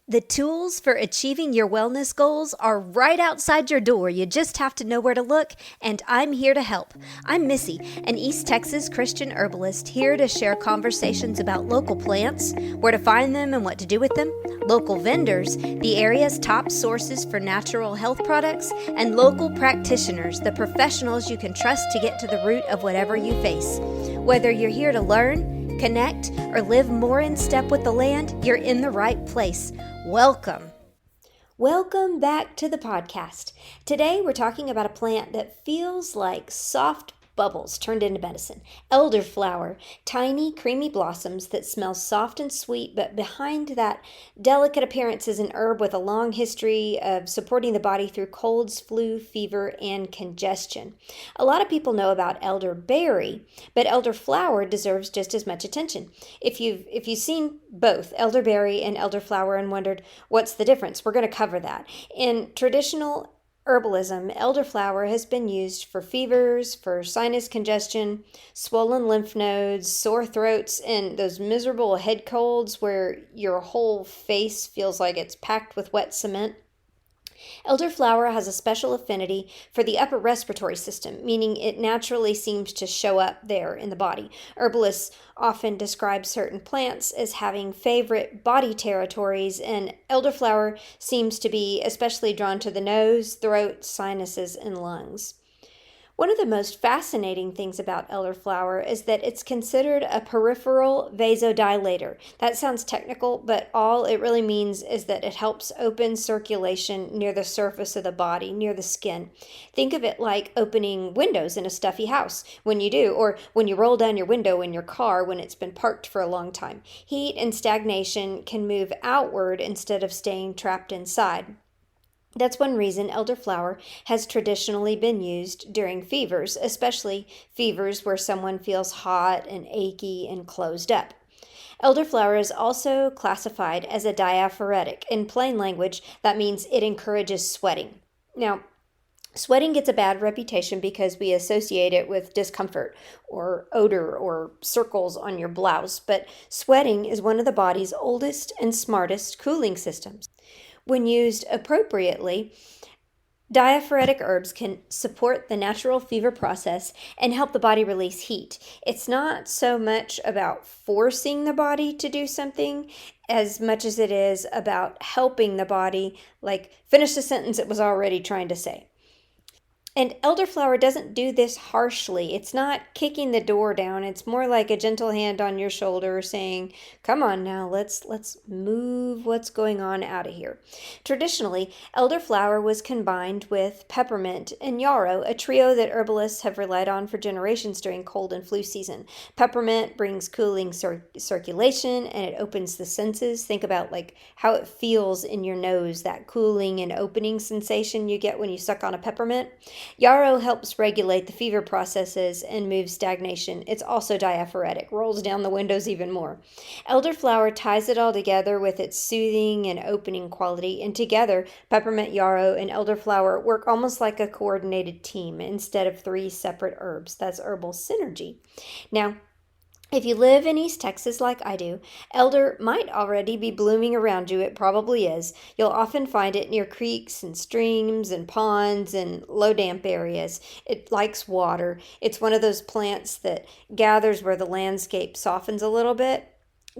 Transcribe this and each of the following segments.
The tools for achieving your wellness goals are right outside your door. You just have to know where to look, and I'm here to help. I'm Missy, an East Texas Christian herbalist, here to share conversations about local plants, where to find them and what to do with them, local vendors, the area's top sources for natural health products, and local practitioners, the professionals you can trust to get to the root of whatever you face. Whether you're here to learn, connect, or live more in step with the land, you're in the right place. Welcome. Welcome back to the podcast. Today we're talking about a plant that feels like soft bubbles turned into medicine. Elderflower, tiny creamy blossoms that smell soft and sweet, but behind that delicate appearance is an herb with a long history of supporting the body through colds, flu, fever, and congestion. A lot of people know about elderberry, but elderflower deserves just as much attention. If you've seen both elderberry and elderflower and wondered what's the difference, we're going to cover that. In traditional herbalism, elderflower has been used for fevers, for sinus congestion, swollen lymph nodes, sore throats, and those miserable head colds where your whole face feels like it's packed with wet cement. Elderflower has a special affinity for the upper respiratory system, meaning it naturally seems to show up there in the body. Herbalists often describe certain plants as having favorite body territories, and elderflower seems to be especially drawn to the nose, throat, sinuses, and lungs. One of the most fascinating things about elderflower is that it's considered a peripheral vasodilator. That sounds technical, but all it really means is that it helps open circulation near the surface of the body, near the skin. Think of it like opening windows in a stuffy house when you do, or when you roll down your window in your car when it's been parked for a long time. Heat and stagnation can move outward instead of staying trapped inside. That's one reason elderflower has traditionally been used during fevers, especially fevers where someone feels hot and achy and closed up. Elderflower is also classified as a diaphoretic. In plain language, that means it encourages sweating. Now, sweating gets a bad reputation because we associate it with discomfort or odor or circles on your blouse, but sweating is one of the body's oldest and smartest cooling systems. When used appropriately, diaphoretic herbs can support the natural fever process and help the body release heat. It's not so much about forcing the body to do something as much as it is about helping the body, like finish the sentence it was already trying to say. And elderflower doesn't do this harshly. It's not kicking the door down. It's more like a gentle hand on your shoulder saying, come on now, let's move what's going on out of here. Traditionally, elderflower was combined with peppermint and yarrow, a trio that herbalists have relied on for generations during cold and flu season. Peppermint brings cooling circulation and it opens the senses. Think about like how it feels in your nose, that cooling and opening sensation you get when you suck on a peppermint. Yarrow helps regulate the fever processes and moves stagnation. It's also diaphoretic, rolls down the windows even more. Elderflower ties it all together with its soothing and opening quality, and together, peppermint, yarrow, and elderflower work almost like a coordinated team instead of three separate herbs. That's herbal synergy. Now, if you live in East Texas like I do, elder might already be blooming around you. It probably is. You'll often find it near creeks and streams and ponds and low damp areas. It likes water. It's one of those plants that gathers where the landscape softens a little bit.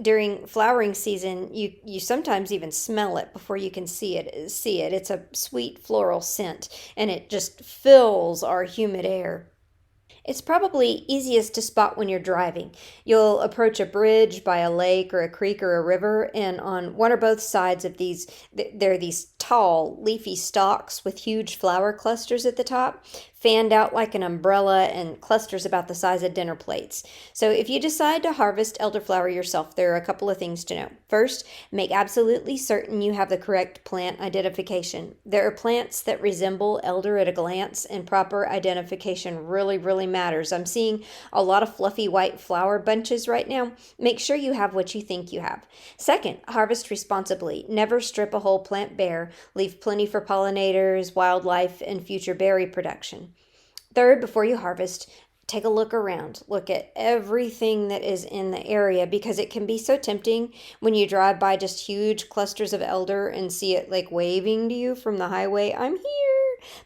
During flowering season, you sometimes even smell it before you can see it. It's a sweet floral scent, and it just fills our humid air. It's probably easiest to spot when you're driving. You'll approach a bridge by a lake or a creek or a river, and on one or both sides of these, there are these tall, leafy stalks with huge flower clusters at the top, fanned out like an umbrella and clusters about the size of dinner plates. So if you decide to harvest elderflower yourself, there are a couple of things to know. First, make absolutely certain you have the correct plant identification. There are plants that resemble elder at a glance, and proper identification really matters. I'm seeing a lot of fluffy white flower bunches right now. Make sure you have what you think you have. Second, harvest responsibly. Never strip a whole plant bare. Leave plenty for pollinators, wildlife, and future berry production. Third, before you harvest, take a look around. Look at everything that is in the area, because it can be so tempting when you drive by just huge clusters of elder and see it like waving to you from the highway. I'm here.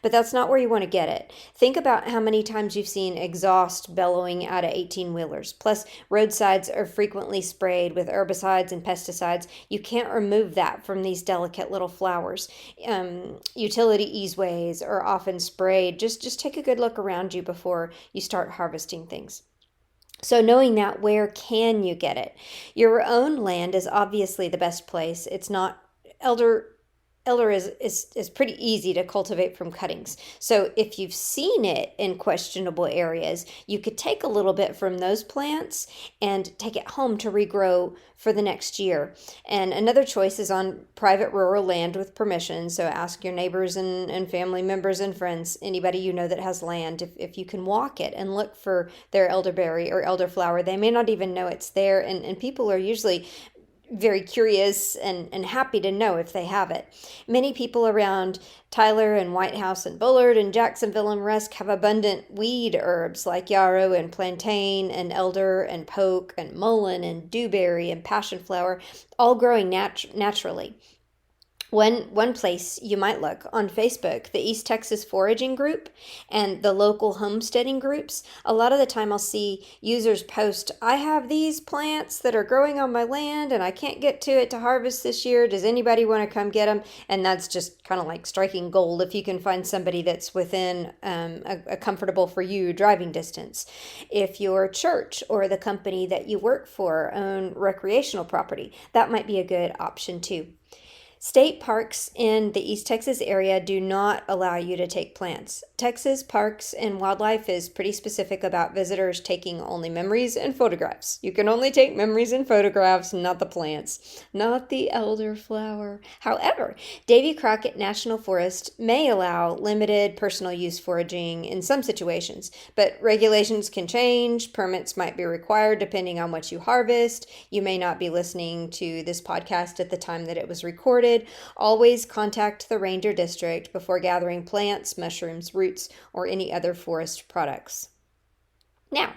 But that's not where you want to get it. Think about how many times you've seen exhaust bellowing out of 18-wheelers. Plus, roadsides are frequently sprayed with herbicides and pesticides. You can't remove that from these delicate little flowers. Utility easeways are often sprayed. Just take a good look around you before you start harvesting things. So knowing that, where can you get it? Your own land is obviously the best place. It's not elder is pretty easy to cultivate from cuttings. So if you've seen it in questionable areas, you could take a little bit from those plants and take it home to regrow for the next year. And another choice is on private rural land with permission. So ask your neighbors and family members and friends, anybody you know that has land, if you can walk it and look for their elderberry or elderflower. They may not even know it's there, and people are usually very curious and happy to know if they have it. Many people around Tyler and White House and Bullard and Jacksonville and Rusk have abundant weed herbs like yarrow and plantain and elder and poke and mullein and dewberry and passion flower, all growing naturally. One place you might look on Facebook, the East Texas Foraging Group and the local homesteading groups. A lot of the time I'll see users post, I have these plants that are growing on my land and I can't get to it to harvest this year. Does anybody want to come get them? And that's just kind of like striking gold if you can find somebody that's within a comfortable for you driving distance. If your church or the company that you work for own recreational property, that might be a good option too. State parks in the East Texas area do not allow you to take plants. Texas Parks and Wildlife is pretty specific about visitors taking only memories and photographs. You can only take memories and photographs, not the plants, not the elderflower. However, Davy Crockett National Forest may allow limited personal use foraging in some situations, but regulations can change. Permits might be required depending on what you harvest. You may not be listening to this podcast at the time that it was recorded. Always contact the ranger district before gathering plants, mushrooms, roots, or any other forest products. Now,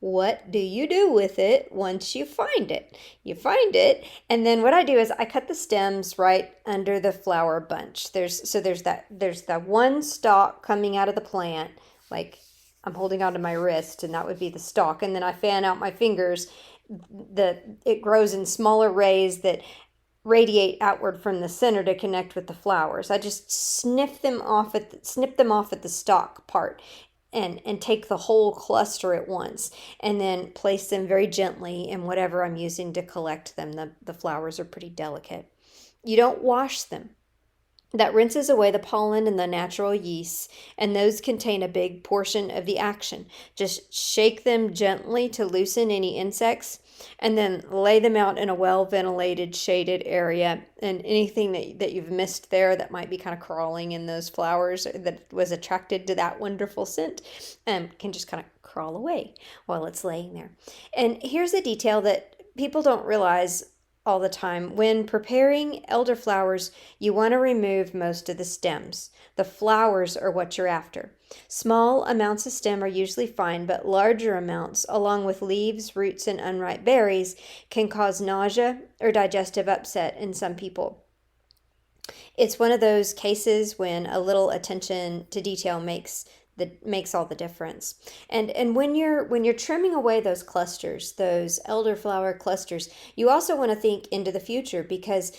what do you do with it once you find it? You find it, and then what I do is I cut the stems right under the flower bunch. There's that one stalk coming out of the plant, like I'm holding onto my wrist, and that would be the stalk. And then I fan out my fingers. It grows in smaller rays that radiate outward from the center to connect with the flowers. I just snip them off at the stalk part and take the whole cluster at once, and then place them very gently in whatever I'm using to collect them. The flowers are pretty delicate. You don't wash them. That rinses away the pollen and the natural yeasts, and those contain a big portion of the action. Just shake them gently to loosen any insects, and then lay them out in a well-ventilated, shaded area. And anything that you've missed there that might be kind of crawling in those flowers that was attracted to that wonderful scent can just kind of crawl away while it's laying there. And here's a detail that people don't realize all the time. When preparing elderflowers, you want to remove most of the stems. The flowers are what you're after. Small amounts of stem are usually fine, but larger amounts, along with leaves, roots, and unripe berries, can cause nausea or digestive upset in some people. It's one of those cases when a little attention to detail makes all the difference. And when you're trimming away those clusters, those elderflower clusters, you also want to think into the future, because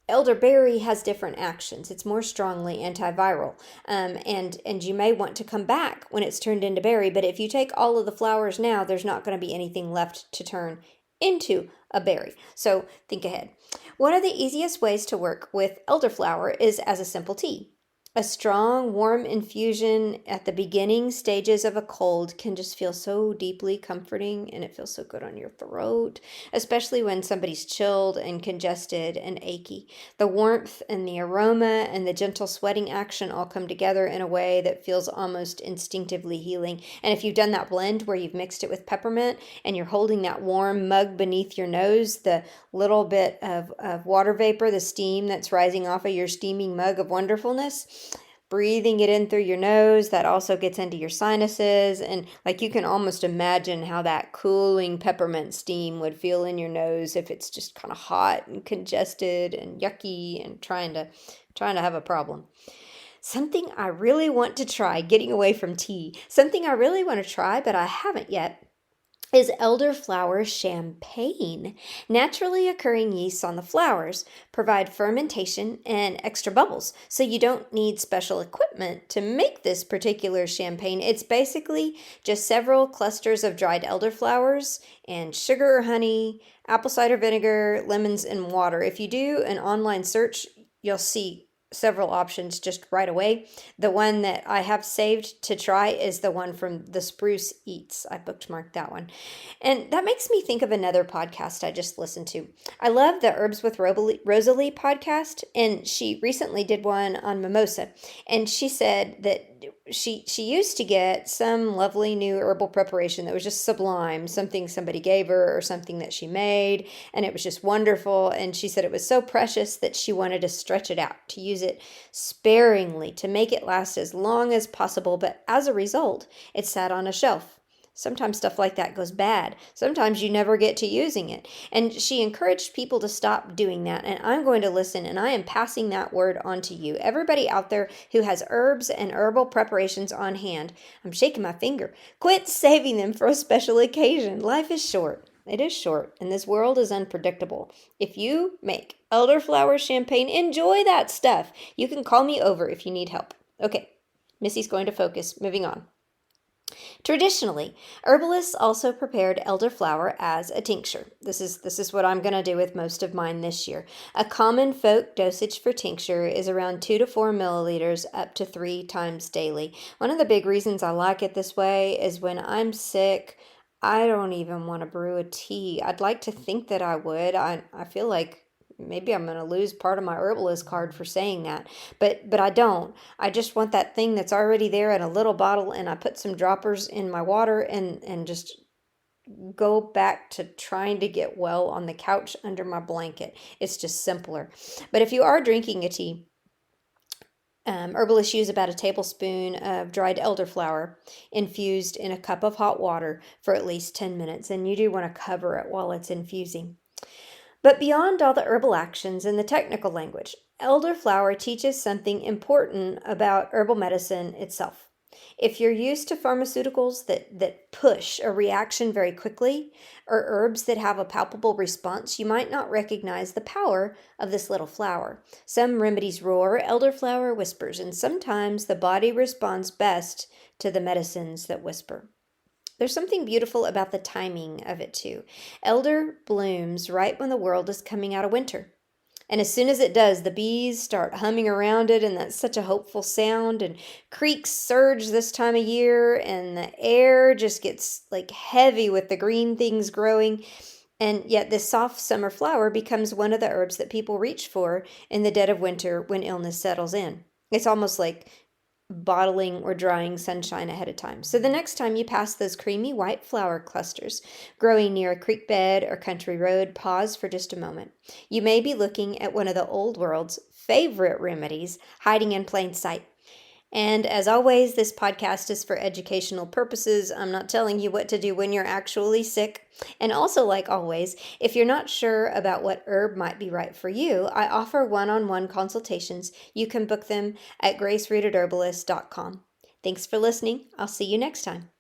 elderberry has different actions. It's more strongly antiviral, and you may want to come back when it's turned into berry. But if you take all of the flowers now, there's not going to be anything left to turn into a berry. So think ahead. One of the easiest ways to work with elderflower is as a simple tea. A strong, warm infusion at the beginning stages of a cold can just feel so deeply comforting, and it feels so good on your throat, especially when somebody's chilled and congested and achy. The warmth and the aroma and the gentle sweating action all come together in a way that feels almost instinctively healing. And if you've done that blend where you've mixed it with peppermint and you're holding that warm mug beneath your nose, the little bit of water vapor, the steam that's rising off of your steaming mug of wonderfulness, breathing it in through your nose, that also gets into your sinuses. And like you can almost imagine how that cooling peppermint steam would feel in your nose if it's just kind of hot and congested and yucky and trying to have a problem. Something I really want to try, getting away from tea, something I really want to try, but I haven't yet, is elderflower champagne. Naturally occurring yeasts on the flowers provide fermentation and extra bubbles, so you don't need special equipment to make this particular champagne. It's basically just several clusters of dried elderflowers and sugar or honey, apple cider vinegar, lemons, and water. If you do an online search, you'll see several options just right away. The one that I have saved to try is the one from The Spruce Eats. I bookmarked that one. And that makes me think of another podcast I just listened to. I love the Herbs with Rosalie podcast, and she recently did one on mimosa. And she said that she used to get some lovely new herbal preparation that was just sublime, something somebody gave her or something that she made, and it was just wonderful. And she said it was so precious that she wanted to stretch it out, to use it sparingly, to make it last as long as possible. But as a result, it sat on a shelf. Sometimes stuff like that goes bad. Sometimes you never get to using it. And she encouraged people to stop doing that. And I'm going to listen, and I am passing that word on to you. Everybody out there who has herbs and herbal preparations on hand, I'm shaking my finger. Quit saving them for a special occasion. Life is short. It is short, and this world is unpredictable. If you make elderflower champagne, enjoy that stuff. You can call me over if you need help. Okay, Missy's going to focus. Moving on. Traditionally, herbalists also prepared elderflower as a tincture. This is what I'm going to do with most of mine this year. A common folk dosage for tincture is around 2 to 4 milliliters up to 3 times daily. One of the big reasons I like it this way is when I'm sick, I don't even want to brew a tea. I'd like to think that I would. I feel like maybe I'm going to lose part of my herbalist card for saying that, but I don't. I just want that thing that's already there in a little bottle, and I put some droppers in my water and just go back to trying to get well on the couch under my blanket. It's just simpler. But if you are drinking a tea, herbalists use about a tablespoon of dried elderflower infused in a cup of hot water for at least 10 minutes, and you do want to cover it while it's infusing. But beyond all the herbal actions and the technical language, elderflower teaches something important about herbal medicine itself. If you're used to pharmaceuticals that push a reaction very quickly, or herbs that have a palpable response, you might not recognize the power of this little flower. Some remedies roar, elderflower whispers, and sometimes the body responds best to the medicines that whisper. There's something beautiful about the timing of it too. Elder blooms right when the world is coming out of winter. And as soon as it does, the bees start humming around it, and that's such a hopeful sound. And creeks surge this time of year, and the air just gets like heavy with the green things growing. And yet this soft summer flower becomes one of the herbs that people reach for in the dead of winter when illness settles in. It's almost like bottling or drying sunshine ahead of time. So the next time you pass those creamy white flower clusters growing near a creek bed or country road, pause for just a moment. You may be looking at one of the old world's favorite remedies hiding in plain sight. And as always, this podcast is for educational purposes. I'm not telling you what to do when you're actually sick. And also, like always, if you're not sure about what herb might be right for you, I offer one-on-one consultations. You can book them at gracerootedherbalist.com. Thanks for listening. I'll see you next time.